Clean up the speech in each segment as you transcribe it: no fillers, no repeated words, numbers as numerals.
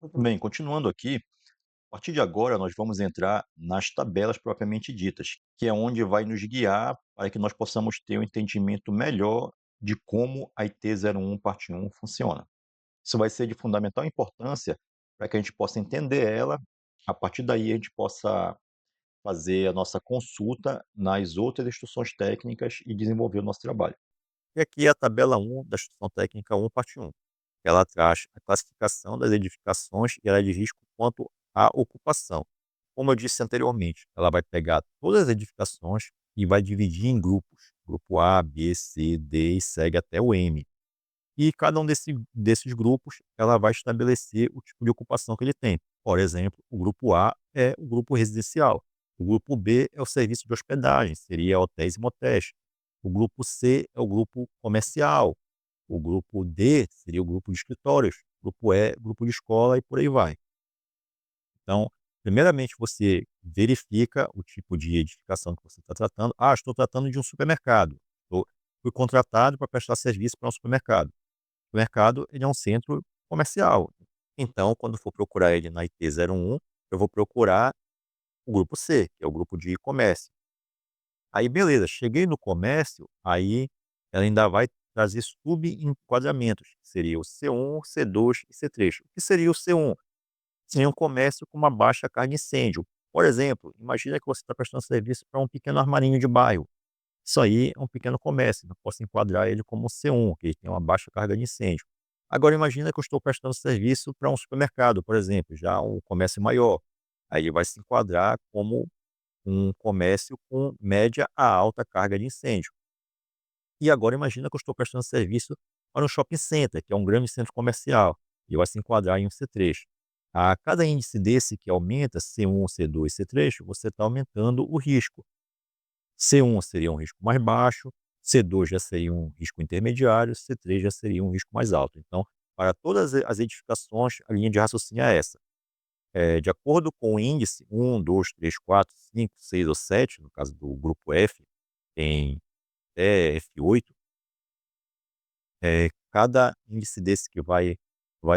Muito bem, continuando aqui, a partir de agora nós vamos entrar nas tabelas propriamente ditas, que é onde vai nos guiar para que nós possamos ter um entendimento melhor de como a IT01 parte 1 funciona. Isso vai ser de fundamental importância para que a gente possa entender ela, a partir daí a gente possa fazer a nossa consulta nas outras instruções técnicas e desenvolver o nosso trabalho. E aqui é a tabela 1 da instrução técnica 1, parte 1. Ela traz a classificação das edificações e ela de risco quanto à ocupação. Como eu disse anteriormente, ela vai pegar todas as edificações e vai dividir em grupos. Grupo A, B, C, D e segue até o M. E cada um desses grupos, ela vai estabelecer o tipo de ocupação que ele tem. Por exemplo, o grupo A é o grupo residencial. O grupo B é o serviço de hospedagem, seria hotéis e motéis. O grupo C é o grupo comercial. O grupo D seria o grupo de escritórios. Grupo E, grupo de escola e por aí vai. Então, primeiramente você verifica o tipo de edificação que você está tratando. Ah, estou tratando de um supermercado. Fui contratado para prestar serviço para um supermercado. O mercado, ele é um centro comercial. Então, quando for procurar ele na IT01, eu vou procurar o grupo C, que é o grupo de comércio. Aí beleza, cheguei no comércio, aí ela ainda vai trazer subenquadramentos, que seria o C1, C2 e C3. O que seria o C1? Seria um comércio com uma baixa carga de incêndio. Por exemplo, imagina que você está prestando serviço para um pequeno armarinho de bairro. Isso aí é um pequeno comércio, eu posso enquadrar ele como C1, que ele tem uma baixa carga de incêndio. Agora imagina que eu estou prestando serviço para um supermercado, por exemplo, já um comércio maior. Aí ele vai se enquadrar como um comércio com média a alta carga de incêndio. E agora imagina que eu estou prestando serviço para um shopping center, que é um grande centro comercial, e vai se enquadrar em um C3. A cada índice desse que aumenta, C1, C2, C3, você está aumentando o risco. C1 seria um risco mais baixo, C2 já seria um risco intermediário, C3 já seria um risco mais alto. Então, para todas as edificações, a linha de raciocínio é essa. De acordo com o índice 1, 2, 3, 4, 5, 6 ou 7, no caso do grupo F, tem até F8, cada índice desse que vai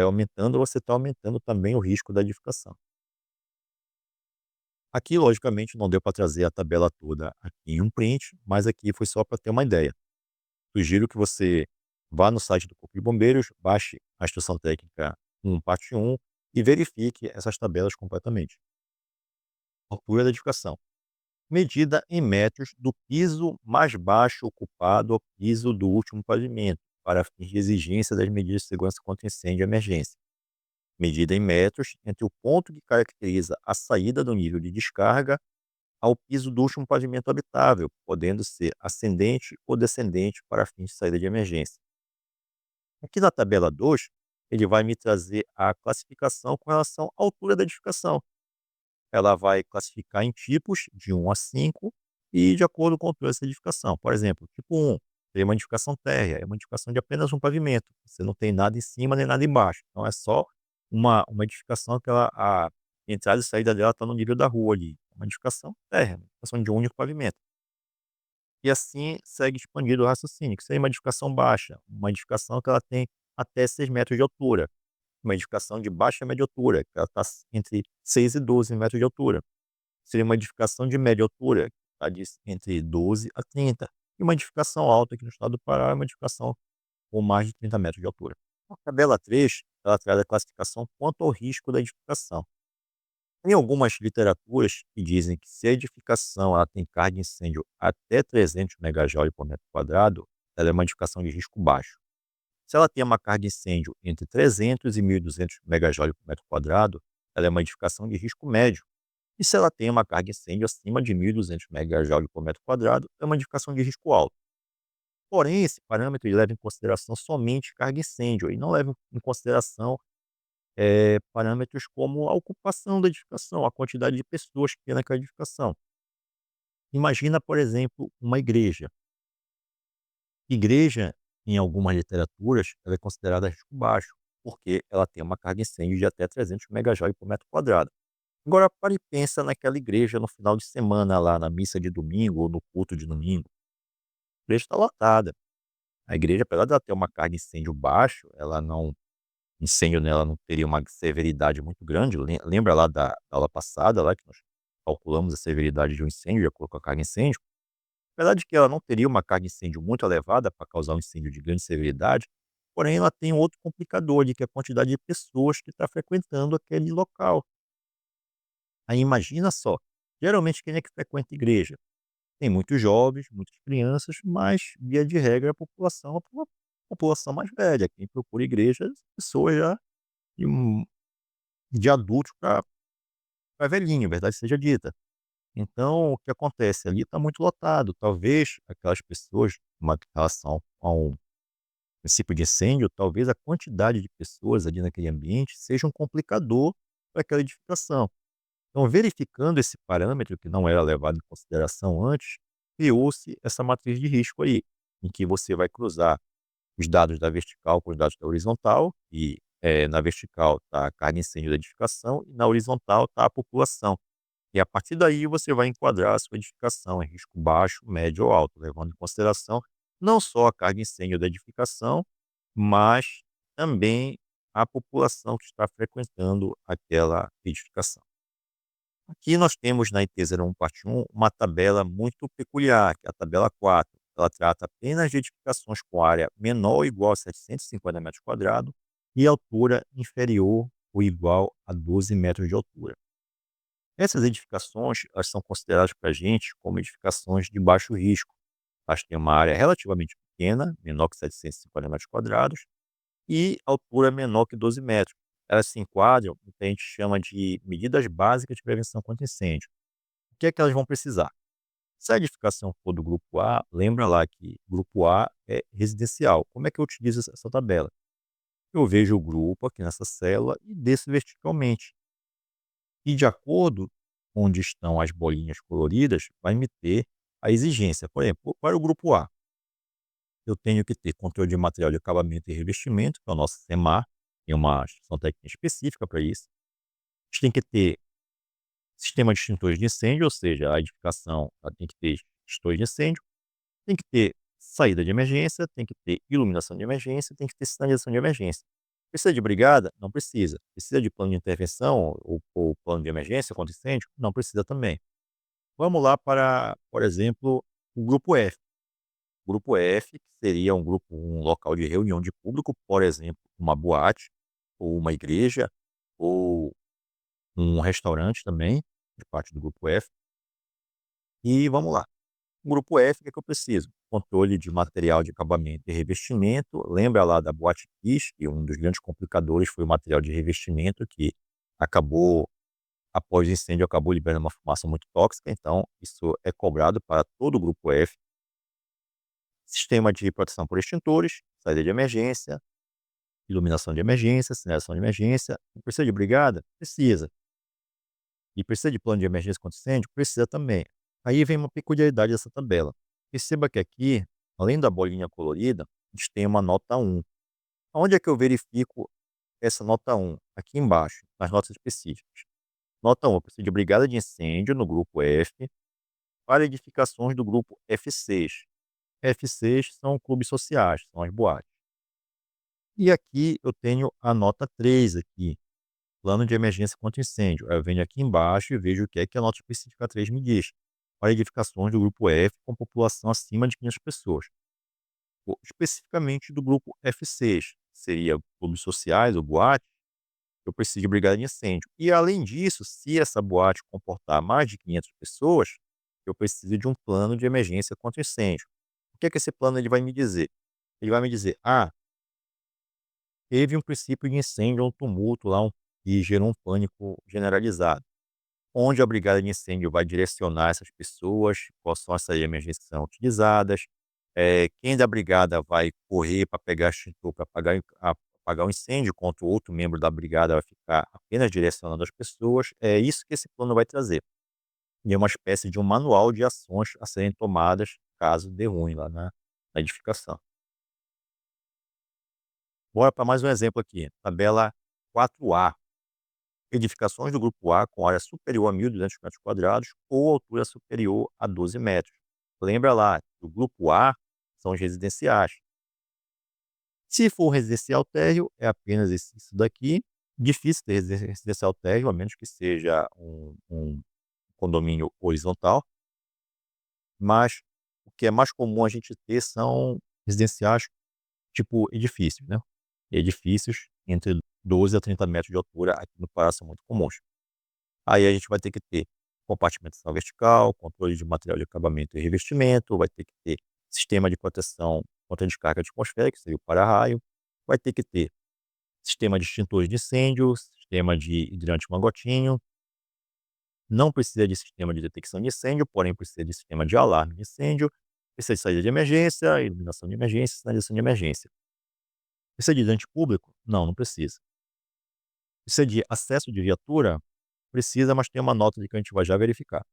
aumentando, você está aumentando também o risco da edificação. Aqui, logicamente, não deu para trazer a tabela toda aqui em um print, mas aqui foi só para ter uma ideia. Sugiro que você vá no site do Corpo de Bombeiros, baixe a instrução técnica 1, parte 1 e verifique essas tabelas completamente. Altura da edificação. Medida em metros do piso mais baixo ocupado ao piso do último pavimento, para fins de exigência das medidas de segurança contra incêndio e emergência. Medida em metros entre o ponto que caracteriza a saída do nível de descarga ao piso do último pavimento habitável, podendo ser ascendente ou descendente para fins de saída de emergência. Aqui na tabela 2, ele vai me trazer a classificação com relação à altura da edificação. Ela vai classificar em tipos de 1 a 5 e de acordo com a altura dessa edificação. Por exemplo, tipo 1 seria uma edificação térrea, é uma edificação de apenas um pavimento. Você não tem nada em cima nem nada embaixo. Então é só uma edificação que a entrada e saída dela está no nível da rua ali. Uma edificação térrea, uma edificação de um único pavimento. E assim segue expandido o raciocínio, que seria uma edificação baixa, uma edificação que ela tem até 6 metros de altura, uma edificação de baixa e média altura, que ela está entre 6 e 12 metros de altura. Seria uma edificação de média altura, que está entre 12 a 30. E uma edificação alta aqui no estado do Pará é uma edificação com mais de 30 metros de altura. A tabela 3, ela traz a classificação quanto ao risco da edificação. Tem algumas literaturas que dizem que se a edificação ela tem carga de incêndio até 300 megajoule por metro quadrado, ela é uma edificação de risco baixo. Se ela tem uma carga de incêndio entre 300 e 1.200 megajoule por metro quadrado, ela é uma edificação de risco médio. E se ela tem uma carga de incêndio acima de 1.200 megajoule por metro quadrado, é uma edificação de risco alto. Porém, esse parâmetro ele leva em consideração somente carga de incêndio e não leva em consideração parâmetros como a ocupação da edificação, a quantidade de pessoas que tem naquela edificação. Imagina, por exemplo, uma igreja. Igreja, em algumas literaturas, ela é considerada risco baixo, porque ela tem uma carga de incêndio de até 300 megajoule por metro quadrado. Agora, para e pensa naquela igreja no final de semana, lá na missa de domingo ou no culto de domingo. A igreja está lotada. A igreja, apesar de ela ter uma carga de incêndio baixo, ela não incêndio nela não teria uma severidade muito grande. Lembra lá da aula passada, lá que nós calculamos a severidade de um incêndio de acordo com a carga incêndio? Apesar de que ela não teria uma carga incêndio muito elevada para causar um incêndio de grande severidade, porém ela tem um outro complicador ali, que é a quantidade de pessoas que está frequentando aquele local. Aí imagina só, geralmente quem é que frequenta a igreja? Tem muitos jovens, muitas crianças, mas via de regra a população é uma população mais velha. Quem procura igreja, pessoas já de, de adulto para velhinho, verdade seja dita. Então, o que acontece? Ali está muito lotado. Talvez aquelas pessoas, uma relação a um princípio de incêndio, talvez a quantidade de pessoas ali naquele ambiente seja um complicador para aquela edificação. Então, verificando esse parâmetro, que não era levado em consideração antes, criou-se essa matriz de risco aí, em que você vai cruzar os dados da vertical com os dados da horizontal, e na vertical está a carga de incêndio da edificação, e na horizontal está a população. E a partir daí você vai enquadrar a sua edificação em risco baixo, médio ou alto, levando em consideração não só a carga de incêndio da edificação, mas também a população que está frequentando aquela edificação. Aqui nós temos na IT 01 parte 1 uma tabela muito peculiar, que é a tabela 4. Ela trata apenas de edificações com área menor ou igual a 750 metros quadrados e altura inferior ou igual a 12 metros de altura. Essas edificações, elas são consideradas para a gente como edificações de baixo risco. Elas têm uma área relativamente pequena, menor que 750 metros quadrados, e altura menor que 12 metros. Elas se enquadram no que a gente chama de medidas básicas de prevenção contra incêndio. O que é que elas vão precisar? Se a edificação for do grupo A, lembra lá que grupo A é residencial. Como é que eu utilizo essa tabela? Eu vejo o grupo aqui nessa célula e desço verticalmente. E de acordo com onde estão as bolinhas coloridas, vai me ter a exigência. Por exemplo, para o grupo A, eu tenho que ter controle de material de acabamento e revestimento, que é o nosso CEMAR, tem uma instrução técnica específica para isso. A gente tem que ter sistema de extintores de incêndio, ou seja, a edificação ela tem que ter extintor de incêndio, tem que ter saída de emergência, tem que ter iluminação de emergência, tem que ter sinalização de emergência. Precisa de brigada? Não precisa. Precisa de plano de intervenção ou plano de emergência contra incêndio? Não precisa também. Vamos lá para, por exemplo, o grupo F. O grupo F, que seria um local de reunião de público, por exemplo, uma boate, ou uma igreja, ou um restaurante também, de parte do grupo F. E vamos lá. O grupo F, o que é que eu preciso? Controle de material de acabamento e revestimento. Lembra lá da Boate Kiss, que um dos grandes complicadores foi o material de revestimento, que acabou, após o incêndio, acabou liberando uma fumaça muito tóxica. Então, isso é cobrado para todo o grupo F. Sistema de proteção por extintores, saída de emergência, iluminação de emergência, sinalização de emergência. Precisa de brigada? Precisa. E precisa de plano de emergência contra incêndio? Precisa também. Aí vem uma peculiaridade dessa tabela. Perceba que aqui, além da bolinha colorida, a gente tem uma nota 1. Onde é que eu verifico essa nota 1? Aqui embaixo, nas notas específicas. Nota 1, eu preciso de brigada de incêndio no grupo F para edificações do grupo F6. F6 são clubes sociais, são as boates. E aqui eu tenho a nota 3 aqui, plano de emergência contra incêndio. Aí eu venho aqui embaixo e vejo o que é que a nota específica 3 me diz. Para edificações do grupo F com população acima de 500 pessoas. Especificamente do grupo F6, seria clubes sociais ou boate, eu preciso de brigada de incêndio. E além disso, se essa boate comportar mais de 500 pessoas, eu preciso de um plano de emergência contra incêndio. O que é que esse plano ele vai me dizer? Ele vai me dizer: "Ah, teve um princípio de incêndio, um tumulto lá, e gerou um pânico generalizado. Onde a brigada de incêndio vai direcionar essas pessoas, quais são as saídas de emergência que serão utilizadas, quem da brigada vai correr para pegar extintor para apagar o incêndio, enquanto o outro membro da brigada vai ficar apenas direcionando as pessoas". É isso que esse plano vai trazer. E é uma espécie de um manual de ações a serem tomadas caso dê ruim lá na edificação. Bora para mais um exemplo aqui, tabela 4A. Edificações do grupo A com área superior a 1.200 metros quadrados ou altura superior a 12 metros. Lembra lá, o grupo A são os residenciais. Se for residencial térreo, é apenas isso daqui. Difícil ter residencial térreo, a menos que seja um condomínio horizontal, mas o que é mais comum a gente ter são residenciais tipo edifícios, né. Edifícios entre 12 a 30 metros de altura aqui no Pará são muito comuns. Aí a gente vai ter que ter compartimentação vertical, controle de material de acabamento e revestimento, vai ter que ter sistema de proteção contra descarga atmosférica, que seria o para-raio, vai ter que ter sistema de extintores de incêndio, sistema de hidrante mangotinho, não precisa de sistema de detecção de incêndio, porém precisa de sistema de alarme de incêndio, precisa de saída de emergência, iluminação de emergência, sinalização de emergência. Precisa de hidrante público? Não, não precisa. Precisa de acesso de viatura? Precisa, mas tem uma nota de que a gente vai já verificar.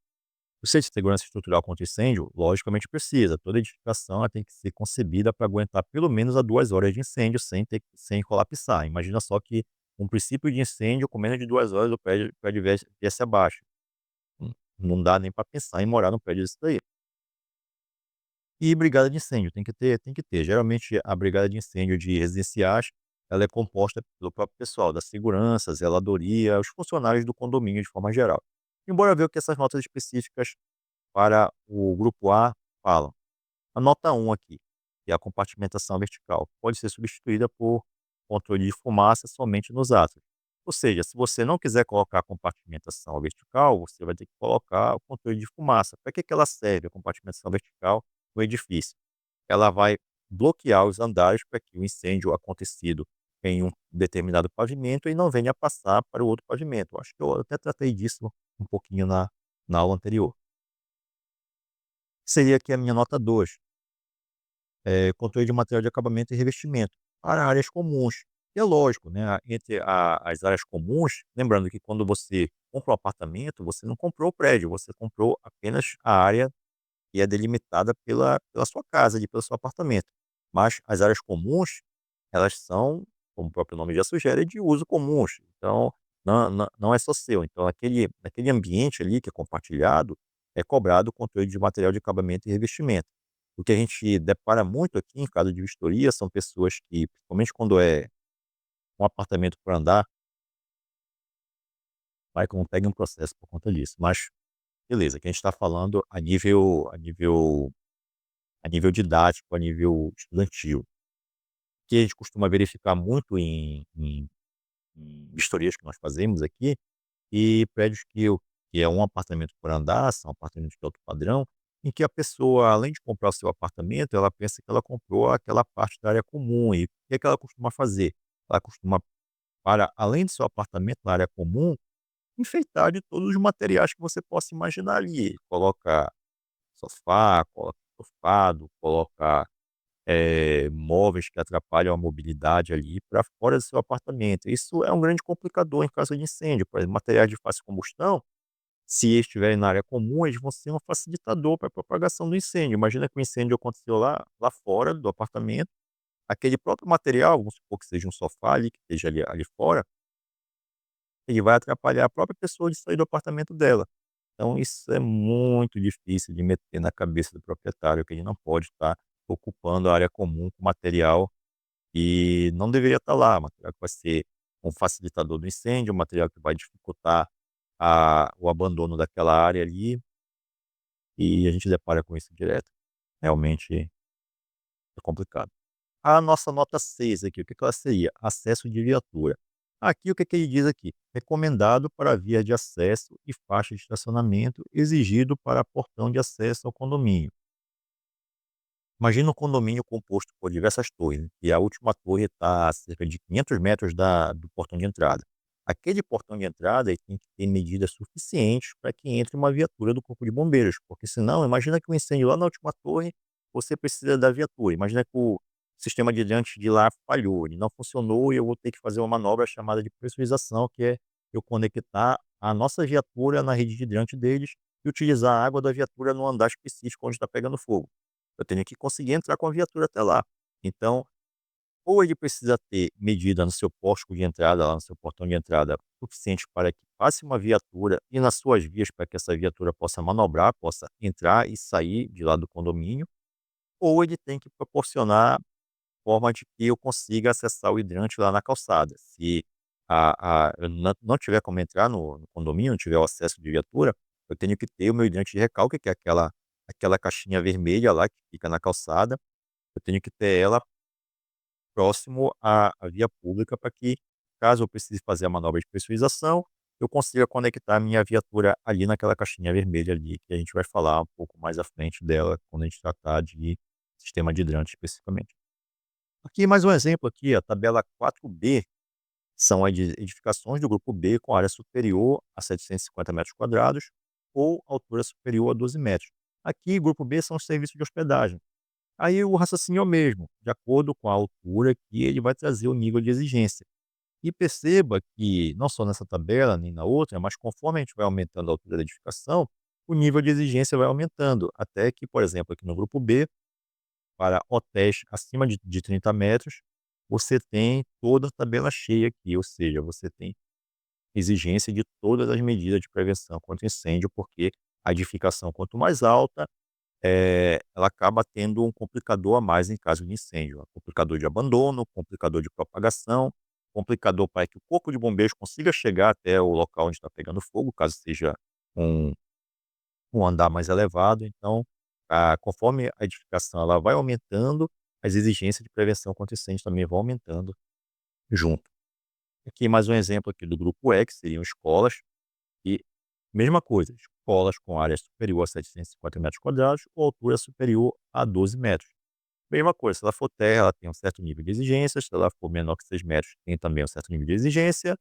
Precisa de segurança estrutural contra incêndio? Logicamente precisa. Toda edificação ela tem que ser concebida para aguentar pelo menos a 2 horas de incêndio sem colapsar. Imagina só que um princípio de incêndio, com menos de 2 horas, o prédio viesse abaixo. Não dá nem para pensar em morar num prédio desse daí. E brigada de incêndio, tem que ter, tem que ter. Geralmente a brigada de incêndio de residenciais, ela é composta pelo próprio pessoal da segurança, zeladoria, os funcionários do condomínio de forma geral. Embora ver o que essas notas específicas para o grupo A falam. A nota 1 aqui, que é a compartimentação vertical, pode ser substituída por controle de fumaça somente nos átrios. Ou seja, se você não quiser colocar a compartimentação vertical, você vai ter que colocar o controle de fumaça. Para que que ela serve, a compartimentação vertical no edifício? Ela vai bloquear os andares para que o incêndio acontecido em um determinado pavimento e não venha a passar para o outro pavimento. Acho que eu até tratei disso um pouquinho na aula anterior. Seria aqui a minha nota 2. Controle de material de acabamento e revestimento para áreas comuns. E é lógico, né, entre as áreas comuns, lembrando que quando você compra um apartamento, você não comprou o prédio, você comprou apenas a área que é delimitada pela sua casa, ali, pelo seu apartamento. Mas as áreas comuns, elas são, como o próprio nome já sugere, de uso comuns. Então, não é só seu. Então, naquele ambiente ali que é compartilhado, é cobrado o controle de material de acabamento e revestimento. O que a gente depara muito aqui em caso de vistoria são pessoas que, principalmente quando é um apartamento por andar, vai que não pegue um processo por conta disso. Mas, beleza, que a gente está falando a nível didático, a nível estudantil. O que a gente costuma verificar muito em vistorias que nós fazemos aqui, e prédios que é um apartamento por andar, são apartamentos de alto padrão, em que a pessoa, além de comprar o seu apartamento, ela pensa que ela comprou aquela parte da área comum. E o que é que ela costuma fazer? Ela costuma, para além do seu apartamento na área comum, enfeitar de todos os materiais que você possa imaginar ali. Coloca sofá, coloca estofado, coloca móveis que atrapalham a mobilidade ali para fora do seu apartamento. Isso é um grande complicador em caso de incêndio. Por exemplo, materiais de fácil combustão, se estiverem na área comum, eles vão ser um facilitador para a propagação do incêndio. Imagina que o incêndio aconteceu lá fora do apartamento, aquele próprio material, vamos supor que seja um sofá ali, que esteja ali fora, ele vai atrapalhar a própria pessoa de sair do apartamento dela. Então isso é muito difícil de meter na cabeça do proprietário, que ele não pode estar ocupando a área comum com material e não deveria estar lá. Material que vai ser um facilitador do incêndio, um material que vai dificultar o abandono daquela área ali, e a gente depara com isso direto. Realmente é complicado. A nossa nota 6 aqui, o que que ela seria? Acesso de viatura. Aqui, o que que ele diz aqui? Recomendado para via de acesso e faixa de estacionamento exigido para portão de acesso ao condomínio. Imagina um condomínio composto por diversas torres, né, e a última torre está a cerca de 500 metros do portão de entrada. Aquele portão de entrada ele tem que ter medidas suficientes para que entre uma viatura do Corpo de Bombeiros, porque senão, imagina que o incêndio lá na última torre, você precisa da viatura. Imagina que o sistema de hidrante de lá falhou, ele não funcionou e eu vou ter que fazer uma manobra chamada de pressurização, que é eu conectar a nossa viatura na rede de hidrante deles e utilizar a água da viatura no andar específico onde está pegando fogo. Eu tenho que conseguir entrar com a viatura até lá. Então, ou ele precisa ter medida no seu posto de entrada, lá no seu portão de entrada, suficiente para que passe uma viatura e nas suas vias para que essa viatura possa manobrar, possa entrar e sair de lá do condomínio, ou ele tem que proporcionar forma de que eu consiga acessar o hidrante lá na calçada. Se eu não tiver como entrar no condomínio, não tiver o acesso de viatura, eu tenho que ter o meu hidrante de recalque, que é aquela caixinha vermelha lá que fica na calçada, eu tenho que ter ela próximo à via pública para que, caso eu precise fazer a manobra de pressurização, eu consiga conectar a minha viatura ali naquela caixinha vermelha ali, que a gente vai falar um pouco mais à frente dela, quando a gente tratar de sistema de hidrante especificamente. Aqui mais um exemplo aqui, a tabela 4B, são edificações do grupo B com área superior a 750 metros quadrados ou altura superior a 12 metros. Aqui, grupo B são os serviços de hospedagem. Aí o raciocínio é o mesmo, de acordo com a altura que ele vai trazer o nível de exigência. E perceba que não só nessa tabela, nem na outra, mas conforme a gente vai aumentando a altura da edificação, o nível de exigência vai aumentando. Até que, por exemplo, aqui no grupo B, para hotéis acima de 30 metros, você tem toda a tabela cheia aqui, ou seja, você tem exigência de todas as medidas de prevenção contra incêndio, porque a edificação, quanto mais alta, ela acaba tendo um complicador a mais em caso de incêndio. Complicador de abandono, complicador de propagação, complicador para que o corpo de bombeiros consiga chegar até o local onde está pegando fogo, caso seja um, um andar mais elevado. Então, conforme a edificação ela vai aumentando, as exigências de prevenção contra incêndio também vão aumentando junto. Aqui mais um exemplo aqui do grupo E, que seriam escolas, e mesma coisa, escolas com área superior a 750 metros quadrados ou altura superior a 12 metros. Mesma coisa, se ela for terra, ela tem um certo nível de exigência, se ela for menor que 6 metros, tem também um certo nível de exigência,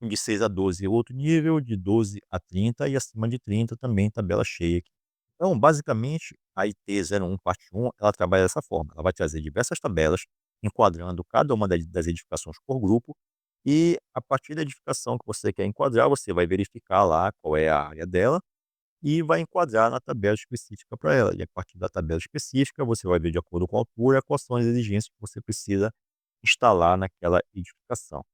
de 6 a 12 é outro nível, de 12 a 30 e acima de 30 também tabela cheia aqui. Então, basicamente, a IT 01 parte 1, ela trabalha dessa forma, ela vai trazer diversas tabelas, enquadrando cada uma das edificações por grupo, e a partir da edificação que você quer enquadrar, você vai verificar lá qual é a área dela, e vai enquadrar na tabela específica para ela. E a partir da tabela específica, você vai ver de acordo com a altura quais são as exigências que você precisa instalar naquela edificação.